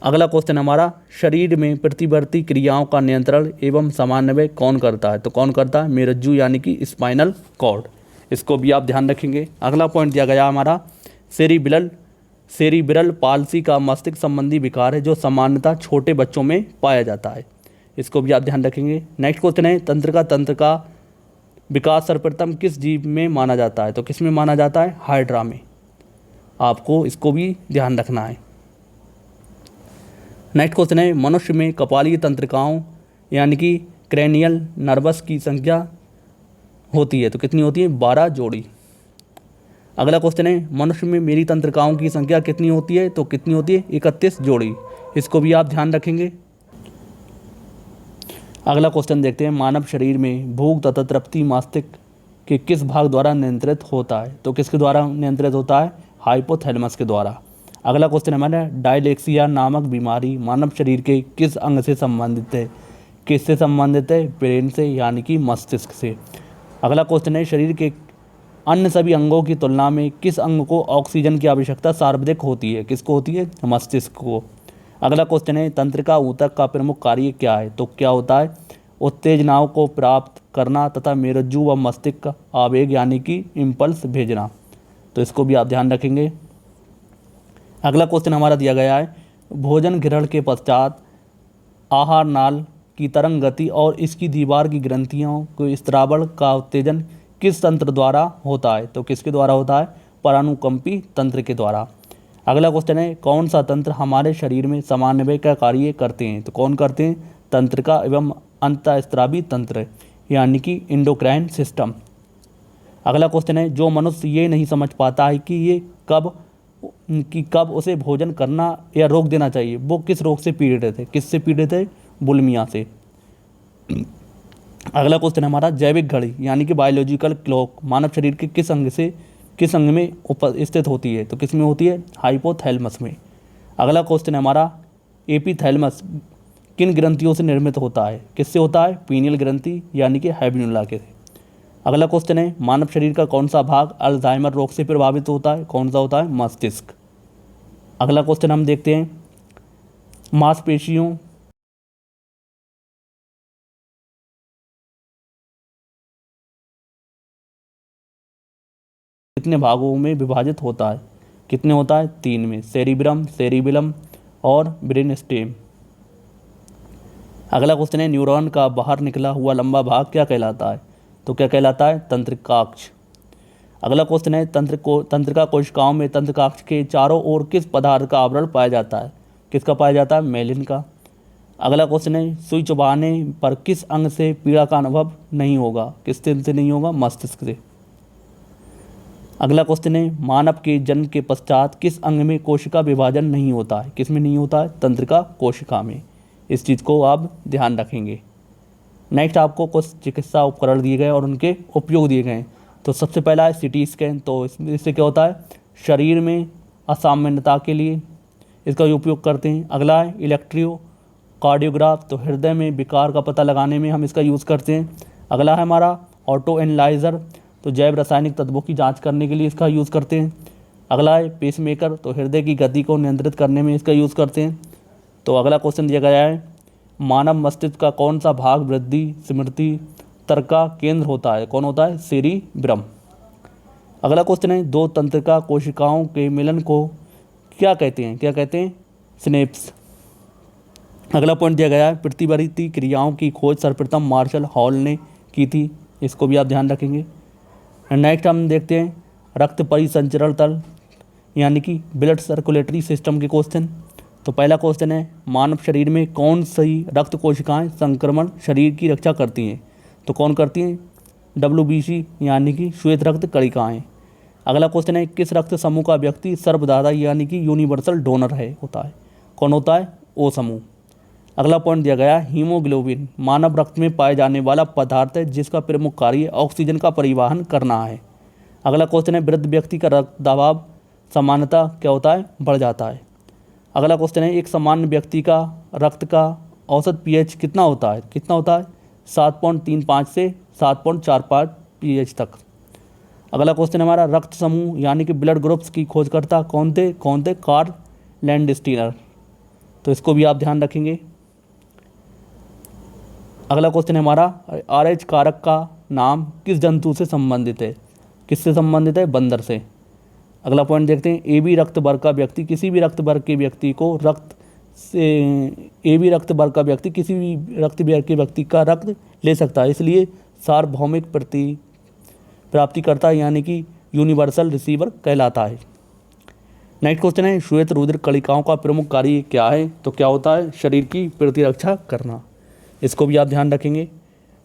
अगला क्वेश्चन हमारा, शरीर में प्रतिवर्ती क्रियाओं का नियंत्रण एवं समन्वय कौन करता है, तो कौन करता है, मेरुज्जू यानी कि स्पाइनल कॉर्ड। इसको भी आप ध्यान रखेंगे। अगला पॉइंट दिया गया हमारा, सेरिब्रल पाल्सी का मस्तिष्क संबंधी विकार है जो सामान्यतः छोटे बच्चों में पाया जाता है। इसको भी आप ध्यान रखेंगे। नेक्स्ट क्वेश्चन है, तंत्र का विकास सर्वप्रथम किस जीव में माना जाता है, तो किस में माना जाता है, हाइड्रा में। आपको इसको भी ध्यान रखना है। नेक्स्ट क्वेश्चन है, मनुष्य में कपालीय तंत्रिकाओं यानी कि क्रैनियल नर्वस की संख्या होती है, तो कितनी होती है, 12 जोड़ी। अगला क्वेश्चन है, मनुष्य में मेरी तंत्रिकाओं की संख्या कितनी होती है, तो कितनी होती है, 31 जोड़ी। इसको भी आप ध्यान रखेंगे। अगला क्वेश्चन देखते हैं, मानव शरीर में भूख तथा तृप्ति मस्तिष्क के किस भाग द्वारा नियंत्रित होता है, तो किसके द्वारा नियंत्रित होता है, हाइपोथैलेमस के द्वारा। अगला क्वेश्चन हमारा, डायलेक्सिया नामक बीमारी मानव शरीर के किस अंग से संबंधित है, किससे संबंधित है, ब्रेन से यानी कि मस्तिष्क से। अगला क्वेश्चन है, शरीर के अन्य सभी अंगों की तुलना में किस अंग को ऑक्सीजन की आवश्यकता सर्वाधिक होती है, किसको होती है, मस्तिष्क को। अगला क्वेश्चन है, तंत्रिका ऊतक का प्रमुख कार्य क्या है, तो क्या होता है, उत्तेजनाओं को प्राप्त करना तथा मेरुज्जू व मस्तिष्क का आवेग यानी कि इम्पल्स भेजना। तो इसको भी आप ध्यान रखेंगे। अगला क्वेश्चन हमारा दिया गया है, भोजन ग्रहण के पश्चात आहार नाल की तरंग गति और इसकी दीवार की ग्रंथियों को स्त्रावण का उत्तेजन किस तंत्र द्वारा होता है, तो किसके द्वारा होता है, परानुकंपी तंत्र के द्वारा। अगला क्वेश्चन है, कौन सा तंत्र हमारे शरीर में समन्वय का कार्य करते हैं, तो कौन करते हैं, तंत्रिका एवं अंतःस्रावी तंत्र यानी कि इंडोक्राइन सिस्टम। अगला क्वेश्चन है, जो मनुष्य ये नहीं समझ पाता है कि कब उसे भोजन करना या रोक देना चाहिए, वो किस रोग से पीड़ित है, किससे पीड़ित है, बुलिमिया से। अगला क्वेश्चन हमारा, जैविक घड़ी यानी कि बायोलॉजिकल क्लॉक मानव शरीर के किस अंग में स्थित होती है, तो किस में होती है, हाइपोथैलेमस में। अगला क्वेश्चन हमारा, एपिथैलेमस किन ग्रंथियों से निर्मित होता है? किससे होता है? पीनियल ग्रंथि यानी कि हैविनुला के। अगला क्वेश्चन है, मानव शरीर का कौन सा भाग अल्जाइमर रोग से प्रभावित होता है? कौन सा होता है? मस्तिष्क। अगला क्वेश्चन हम देखते हैं, मांसपेशियों कितने भागों में विभाजित होता है? कितने होता है? 3 में, सेरिब्रम, सेरिबेलम और ब्रेन स्टेम। अगला क्वेश्चन है, न्यूरॉन का बाहर निकला हुआ लंबा भाग क्या कहलाता है? तो क्या कहलाता है? तंत्रिकाक्ष। अगला क्वेश्चन है, तंत्रिका कोशिकाओं में तंत्रिकाक्ष के चारों ओर किस पदार्थ का आवरण पाया जाता है? किसका पाया जाता है? मेलिन का। अगला क्वेश्चन है, सुई चुभाने पर किस अंग से पीड़ा का अनुभव नहीं होगा? किस दिन से नहीं होगा? मस्तिष्क से। अगला क्वेश्चन है, मानव के जन्म के पश्चात किस अंग में कोशिका विभाजन नहीं होता है? किस में नहीं होता है? तंत्रिका कोशिका में। इस चीज़ को आप ध्यान रखेंगे। नेक्स्ट आपको कुछ चिकित्सा उपकरण दिए गए और उनके उपयोग दिए गए हैं। तो सबसे पहला है सीटी स्कैन। तो इससे क्या होता है? शरीर में असामान्यता के लिए इसका उपयोग करते हैं। अगला है इलेक्ट्रो कार्डियोग्राफ। तो हृदय में विकार का पता लगाने में हम इसका यूज़ करते हैं। अगला है हमारा ऑटो एनालाइज़र। तो जैव रासायनिक तत्वों की जांच करने के लिए इसका यूज़ करते हैं। अगला है पेसमेकर। तो हृदय की गति को नियंत्रित करने में इसका यूज़ करते हैं। तो अगला क्वेश्चन दिया गया है, मानव मस्तिष्क का कौन सा भाग वृद्धि, स्मृति, तर्क का केंद्र होता है? कौन होता है? सेरिब्रम। अगला क्वेश्चन है, दो तंत्रिका कोशिकाओं के मिलन को क्या कहते हैं? क्या कहते हैं? सिनेप्स। अगला पॉइंट दिया गया है, प्रतिवर्ती क्रियाओं की खोज सर्वप्रथम मार्शल हॉल ने की थी। इसको भी आप ध्यान रखेंगे। नेक्स्ट हम देखते हैं रक्त परिसंचरण तल यानी कि ब्लड सर्कुलेटरी सिस्टम के क्वेश्चन। तो पहला क्वेश्चन है, मानव शरीर में कौन सी रक्त कोशिकाएं संक्रमण शरीर की रक्षा करती हैं? तो कौन करती हैं? WBC यानी कि श्वेत रक्त कणिकाएं। अगला क्वेश्चन है, किस रक्त समूह का व्यक्ति सर्वदाता यानी कि यूनिवर्सल डोनर है होता है? कौन होता है? O समूह। अगला पॉइंट दिया गया, हीमोग्लोबिन मानव रक्त में पाए जाने वाला पदार्थ है जिसका प्रमुख कार्य ऑक्सीजन का परिवहन करना है। अगला क्वेश्चन है, वृद्ध व्यक्ति का रक्त दबाव सामान्यतः क्या होता है? बढ़ जाता है। अगला क्वेश्चन है, एक सामान्य व्यक्ति का रक्त का औसत pH कितना होता है? कितना होता है? 7.35 से 7.45 pH तक। अगला क्वेश्चन हमारा, रक्त समूह यानी कि ब्लड ग्रुप्स की खोजकर्ता कौन थे? Karl Landsteiner. तो इसको भी आप ध्यान रखेंगे। अगला क्वेश्चन है हमारा, RH कारक का नाम किस जंतु से संबंधित है? किससे संबंधित है? बंदर से। अगला पॉइंट देखते हैं, AB रक्त वर्ग का व्यक्ति किसी भी रक्त वर्ग के व्यक्ति को रक्त से AB रक्त वर्ग का व्यक्ति किसी भी रक्त वर्ग के व्यक्ति का रक्त ले सकता है, इसलिए सार्वभौमिक प्राप्तिकर्ता यानी कि यूनिवर्सल रिसीवर कहलाता है। नेक्स्ट क्वेश्चन है, श्वेत रुधिर कणिकाओं का प्रमुख कार्य क्या है? तो क्या होता है? शरीर की प्रतिरक्षा करना। इसको भी आप ध्यान रखेंगे।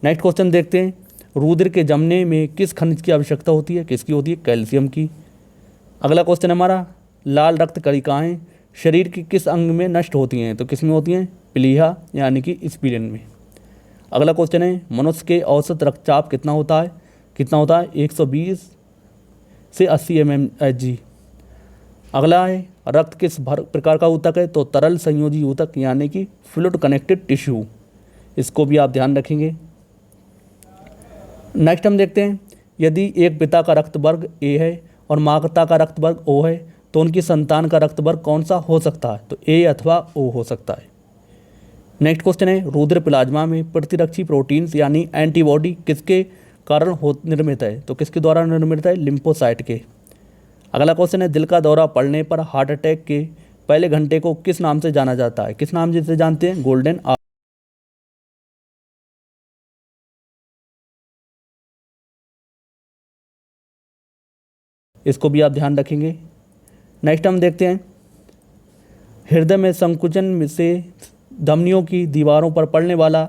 नेक्स्ट क्वेश्चन देखते हैं, रुधिर के जमने में किस खनिज की आवश्यकता होती है? किसकी होती है? कैल्शियम की। अगला क्वेश्चन हमारा, लाल रक्त कणिकाएं शरीर की किस अंग में नष्ट होती हैं? तो किस में होती हैं? प्लीहा यानी कि स्प्लीन में। अगला क्वेश्चन है, मनुष्य के औसत रक्तचाप कितना होता है? कितना होता है? 120 से 80 mmHg। अगला है, रक्त किस प्रकार का ऊतक है? तो तरल संयोजी ऊतक यानी कि फ्लूइड कनेक्टेड टिश्यू। इसको भी आप ध्यान रखेंगे। नेक्स्ट हम देखते हैं, यदि एक पिता का रक्त वर्ग A है और माता का रक्त वर्ग O है तो उनकी संतान का रक्त वर्ग कौन सा हो सकता है? तो A अथवा O हो सकता है। नेक्स्ट क्वेश्चन है, रुधिर प्लाज्मा में प्रतिरक्षी प्रोटीन्स यानी एंटीबॉडी किसके कारण निर्मित है? तो किसके द्वारा निर्मित है? लिम्फोसाइट के। अगला क्वेश्चन है, दिल का दौरा पड़ने पर हार्ट अटैक के पहले घंटे को किस नाम से जाना जाता है? किस नाम से जानते हैं? Golden hour. इसको भी आप ध्यान रखेंगे। नेक्स्ट हम देखते हैं, हृदय में संकुचन से धमनियों की दीवारों पर पड़ने वाला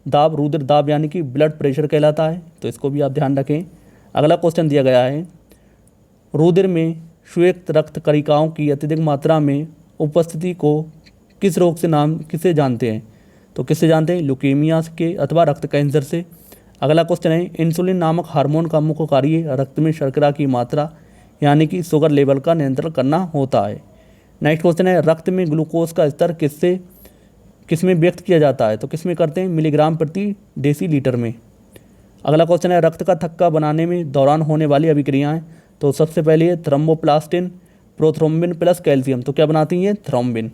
दाब रुधिर दाब यानी कि ब्लड प्रेशर कहलाता है। तो इसको भी आप ध्यान रखें। अगला क्वेश्चन दिया गया है, रुधिर में श्वेत रक्त कणिकाओं की अत्यधिक मात्रा में उपस्थिति को किस रोग से किसे जानते हैं? तो किससे जानते हैं? ल्यूकेमिया के अथवा रक्त कैंसर से। अगला क्वेश्चन है, इंसुलिन नामक हार्मोन का मुख्य कार्य रक्त में शर्करा की मात्रा यानी कि शुगर लेवल का नियंत्रण करना होता है। नेक्स्ट क्वेश्चन है, रक्त में ग्लूकोज का स्तर किस में व्यक्त किया जाता है, तो किस में करते हैं, मिलीग्राम प्रति डेसीलीटर में। अगला क्वेश्चन है रक्त का थक्का बनाने में दौरान होने वाली अभिक्रियाएं, तो सबसे पहले है थ्रोम्बोप्लास्टिन प्रोथ्रोम्बिन प्लस कैल्शियम, तो क्या बनाती हैं, थ्रोम्बिन।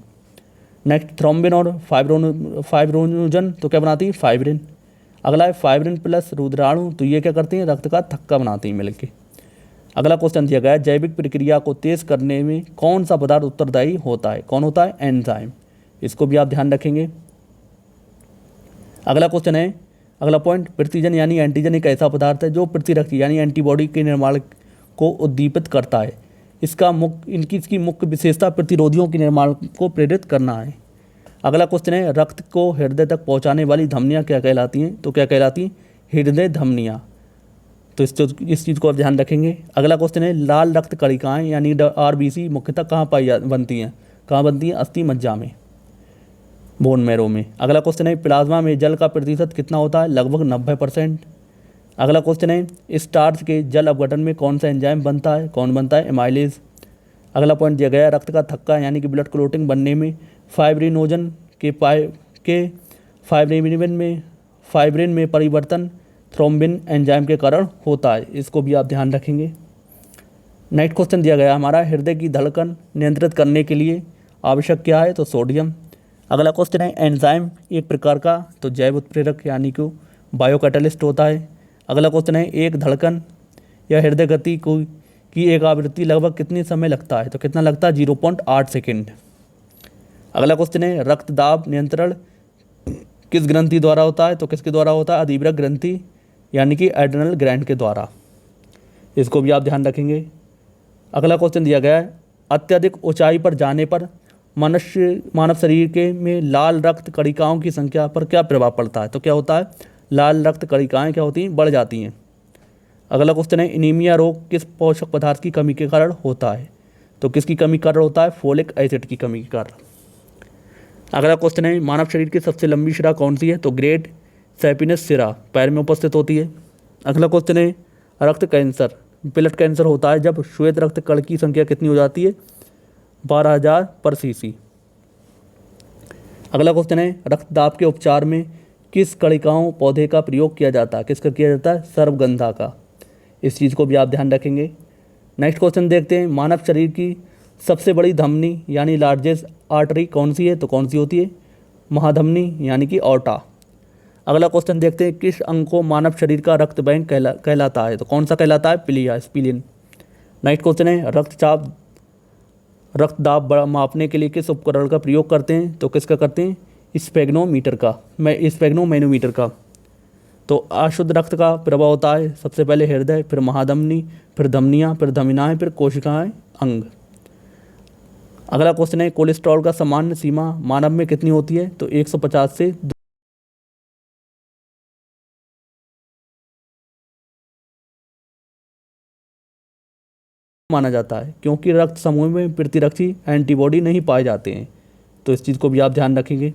नेक्स्ट थ्रोम्बिन और फाइब्रोनोजन, तो क्या बनाती है, फाइब्रिन। अगला है फाइब्रिन प्लस रुद्राणु, तो ये क्या करती हैं, रक्त का थक्का बनाती हैं मिलकर। अगला क्वेश्चन दिया गया है जैविक प्रक्रिया को तेज करने में कौन सा पदार्थ उत्तरदायी होता है, कौन होता है, एंजाइम। इसको भी आप ध्यान रखेंगे। अगला क्वेश्चन है, अगला पॉइंट, प्रतिजन यानी एंटीजन एक ऐसा पदार्थ है जो प्रतिरक्षी यानी एंटीबॉडी के निर्माण को उद्दीपित करता है। इसकी मुख्य विशेषता प्रतिरोधियों के निर्माण को प्रेरित करना है। अगला क्वेश्चन है रक्त को हृदय तक पहुंचाने वाली धमनियां क्या कहलाती हैं, तो क्या कहलाती हैं, हृदय धमनियां। तो इस चीज़ को आप ध्यान रखेंगे। अगला क्वेश्चन है लाल रक्त कणिकाएं यानी RBC मुख्यतः कहाँ बनती हैं, कहाँ बनती हैं, अस्थि मज्जा में, बोन मैरो में। अगला क्वेश्चन है प्लाज्मा में जल का प्रतिशत कितना होता है, लगभग 90%। अगला क्वेश्चन है स्टार्च के जल अपघटन में कौन सा एंजाइम बनता है, कौन बनता है, एमाइलेज। अगला पॉइंट दिया गया रक्त का थक्का यानी कि ब्लड क्लोटिंग बनने में फाइब्रिनोजन के फाइब्रिन में परिवर्तन थ्रोम्बिन एंजाइम के कारण होता है। इसको भी आप ध्यान रखेंगे। नेक्स्ट क्वेश्चन दिया गया हमारा हृदय की धड़कन नियंत्रित करने के लिए आवश्यक क्या है, तो सोडियम। अगला क्वेश्चन है एंजाइम एक प्रकार का तो जैव उत्प्रेरक यानी कि बायोकैटलिस्ट होता है। अगला क्वेश्चन है एक धड़कन या हृदय गति की एक आवृत्ति लगभग कितनी समय लगता है, तो कितना लगता है, 0.8 सेकेंड। अगला क्वेश्चन है रक्त दाब नियंत्रण किस ग्रंथि द्वारा होता है, तो किसके द्वारा होता है, अधिवृक्क ग्रंथि यानी कि एड्रेनल ग्लैंड के द्वारा। इसको भी आप ध्यान रखेंगे। अगला क्वेश्चन दिया गया है अत्यधिक ऊंचाई पर जाने पर मानव शरीर के में लाल रक्त कणिकाओं की संख्या पर क्या प्रभाव पड़ता है, तो क्या होता है, लाल रक्त कणिकाएं क्या होती हैं, बढ़ जाती हैं। अगला क्वेश्चन है एनीमिया रोग किस पोषक पदार्थ की कमी के कारण होता है, तो किसकी कमी के कारण होता है, फोलिक एसिड की कमी के कारण। अगला क्वेश्चन है मानव शरीर की सबसे लंबी शिरा कौन सी है, तो ग्रेट सैपिनस शिरा पैर में उपस्थित होती है। अगला क्वेश्चन है रक्त कैंसर ब्लड कैंसर होता है जब श्वेत रक्त कण की संख्या कितनी हो जाती है, 12,000 पर सीसी। अगला क्वेश्चन है रक्तदाब के उपचार में किस कणिकाओं पौधे का प्रयोग किया जाता है, किसका किया जाता है, सर्वगंधा का। इस चीज़ को भी आप ध्यान रखेंगे। नेक्स्ट क्वेश्चन देखते हैं मानव शरीर की सबसे बड़ी धमनी यानी लार्जेस्ट आर्टरी कौन सी है, तो कौन सी होती है, महाधमनी यानी कि ऑर्टा। अगला क्वेश्चन देखते हैं किस अंग को मानव शरीर का रक्त बैंक कहलाता है, तो कौन सा कहलाता है, पिलिया स्पिलिन। नेक्स्ट क्वेश्चन है रक्तदाब मापने के लिए किस उपकरण का प्रयोग करते हैं, तो किसका करते हैं, स्पेग्नोमैनोमीटर का। तो अशुद्ध रक्त का प्रभाव होता है सबसे पहले हृदय, फिर महाधमनी, फिर धमनियाँ, फिर धमनियाँ, फिर कोशिकाएं, अंग। अगला क्वेश्चन है कोलेस्ट्रॉल का सामान्य सीमा मानव में कितनी होती है, तो 150 से माना जाता है क्योंकि रक्त समूह में प्रतिरक्षी एंटीबॉडी नहीं पाए जाते हैं। तो इस चीज़ को भी आप ध्यान रखेंगे।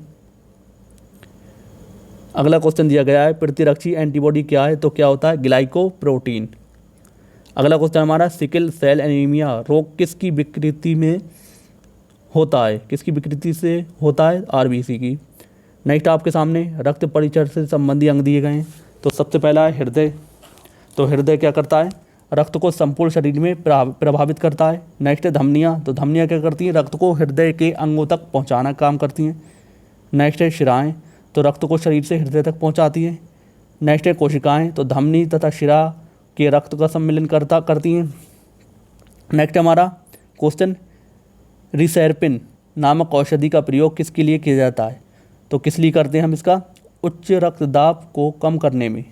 अगला क्वेश्चन दिया गया है प्रतिरक्षी एंटीबॉडी क्या है, तो क्या होता है, ग्लाइकोप्रोटीन। अगला क्वेश्चन हमारा सिकल सेल एनीमिया रोग किसकी विकृति में होता है, किसकी विकृति से होता है, RBC की। नेक्स्ट आपके सामने रक्त परिचय से संबंधी अंग दिए गए हैं। तो सबसे पहला है हृदय। तो हृदय क्या करता है, रक्त को संपूर्ण शरीर में प्रभावित करता है। नेक्स्ट है धमनियाँ। तो धमनियाँ क्या करती हैं, रक्त को हृदय के अंगों तक पहुँचाना काम करती हैं। नेक्स्ट है शिराएँ। तो रक्त को शरीर से हृदय तक पहुँचाती हैं। नेक्स्ट है कोशिकाएँ। तो धमनी तथा शिरा के रक्त का सम्मिलन करती हैं। नेक्स्ट हमारा क्वेश्चन रिसेरपिन नामक औषधि का प्रयोग किसके लिए किया जाता है, तो किस लिए करते हैं हम इसका, उच्च रक्तदाब को कम करने में।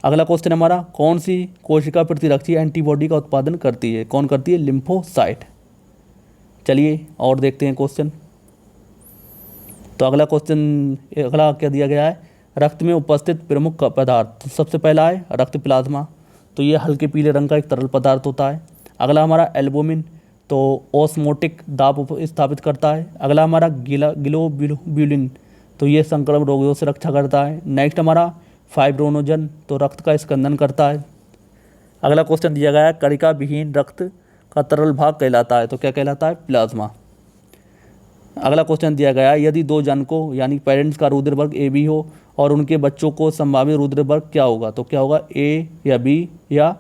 अगला क्वेश्चन हमारा कौन सी कोशिका प्रतिरक्षी एंटीबॉडी का उत्पादन करती है, कौन करती है, लिम्फोसाइट। चलिए और देखते हैं क्वेश्चन। तो अगला क्या दिया गया है, रक्त में उपस्थित प्रमुख पदार्थ। तो सबसे पहला है रक्त प्लाज्मा। तो ये हल्के पीले रंग का एक तरल पदार्थ होता है। अगला हमारा एल्बुमिन। तो ऑस्मोटिक दाब स्थापित करता है। अगला हमारा ग्लोब्यूलिन। तो ये संक्रमण रोगों से रक्षा करता है। नेक्स्ट हमारा फाइब्रोनोजन। तो रक्त का स्कंदन करता है। अगला क्वेश्चन दिया गया है कणिका विहीन रक्त का तरल भाग कहलाता है, तो क्या कहलाता है, प्लाज्मा। अगला क्वेश्चन दिया गया है, यदि दो जनकों यानी पेरेंट्स का रुधिर वर्ग ए बी हो और उनके बच्चों को संभावित रुधिर वर्ग क्या होगा, तो क्या होगा, ए या बी या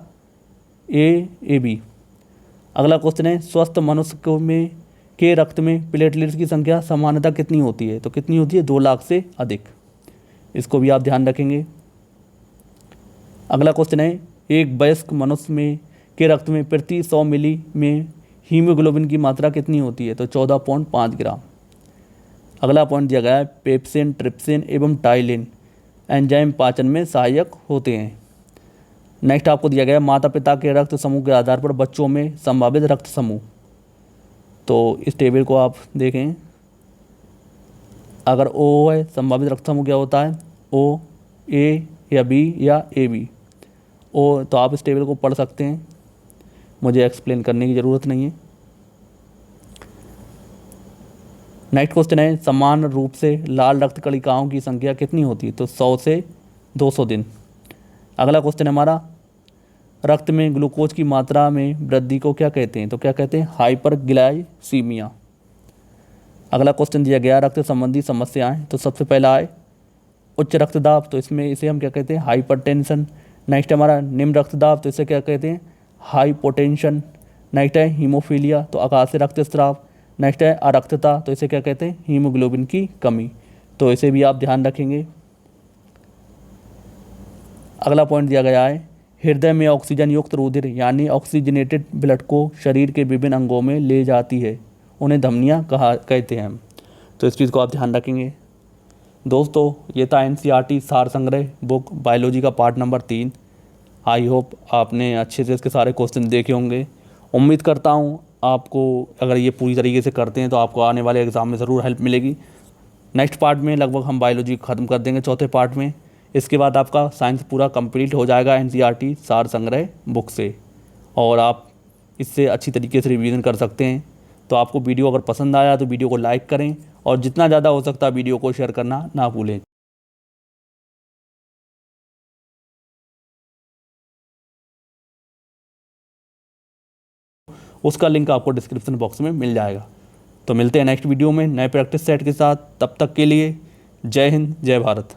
ए बी। अगला क्वेश्चन है, स्वस्थ मनुष्य के रक्त में प्लेटलेट्स की संख्या सामान्यतः कितनी होती है, तो कितनी होती है, 2 लाख से अधिक। इसको भी आप ध्यान रखेंगे। अगला क्वेश्चन है, एक वयस्क मनुष्य के रक्त में प्रति 100 मिली में हीमोग्लोबिन की मात्रा कितनी होती है, तो 14.5 ग्राम। अगला पॉइंट दिया गया है, पेप्सिन, ट्रिप्सिन एवं टाइलिन एंजाइम पाचन में सहायक होते हैं। नेक्स्ट आपको दिया गया है, माता पिता के रक्त समूह के आधार पर बच्चों में संभावित रक्त समूह। तो इस टेबल को आप देखें, अगर ओ है संभावित रक्त समूह क्या होता है, ओ, ए या बी या ए बी। ओ, तो आप इस टेबल को पढ़ सकते हैं, मुझे एक्सप्लेन करने की ज़रूरत नहीं है। नेक्स्ट क्वेश्चन है, समान रूप से लाल रक्त कणिकाओं की संख्या कितनी होती है, तो 100 से 200 दिन। अगला क्वेश्चन है हमारा, रक्त में ग्लूकोज की मात्रा में वृद्धि को क्या कहते हैं, तो क्या कहते हैं, हाइपरग्लाइसीमिया। अगला क्वेश्चन दिया गया, रक्त संबंधी समस्याएं, तो सबसे पहला है उच्च रक्तदाब, तो इसमें इसे हम क्या कहते हैं, हाइपरटेंशन। नेक्स्ट हमारा निम्न रक्तदाब, तो इसे क्या कहते हैं, हाइपोटेंशन। नेक्स्ट है हीमोफीलिया, तो आकाशीय रक्तस्राव। नेक्स्ट है अरक्तता, तो इसे क्या कहते हैं, हीमोग्लोबिन की कमी। तो इसे भी आप ध्यान रखेंगे। अगला पॉइंट दिया गया है, हृदय में ऑक्सीजन युक्त रुधिर यानी ऑक्सीजनेटेड ब्लड को शरीर के विभिन्न अंगों में ले जाती है, उन्हें धमनियाँ कहते हैं हम। तो इस चीज़ को आप ध्यान रखेंगे। दोस्तों, ये था एनसीईआरटी सार संग्रह बुक बायोलॉजी का पार्ट नंबर 3। आई होप आपने अच्छे से इसके सारे क्वेश्चन देखे होंगे। उम्मीद करता हूँ आपको, अगर ये पूरी तरीके से करते हैं तो आपको आने वाले एग्ज़ाम में ज़रूर हेल्प मिलेगी। नेक्स्ट पार्ट में लगभग हम बायोलॉजी ख़त्म कर देंगे, चौथे पार्ट में। इसके बाद आपका साइंस पूरा कंप्लीट हो जाएगा एनसीईआरटी सार संग्रह बुक से, और आप इससे अच्छी तरीके से रिवीजन कर सकते हैं। तो आपको वीडियो अगर पसंद आया तो वीडियो को लाइक करें, और जितना ज़्यादा हो सकता है वीडियो को शेयर करना ना भूलें। उसका लिंक आपको डिस्क्रिप्शन बॉक्स में मिल जाएगा। तो मिलते हैं नेक्स्ट वीडियो में नए प्रैक्टिस सेट के साथ। तब तक के लिए जय हिंद, जय भारत।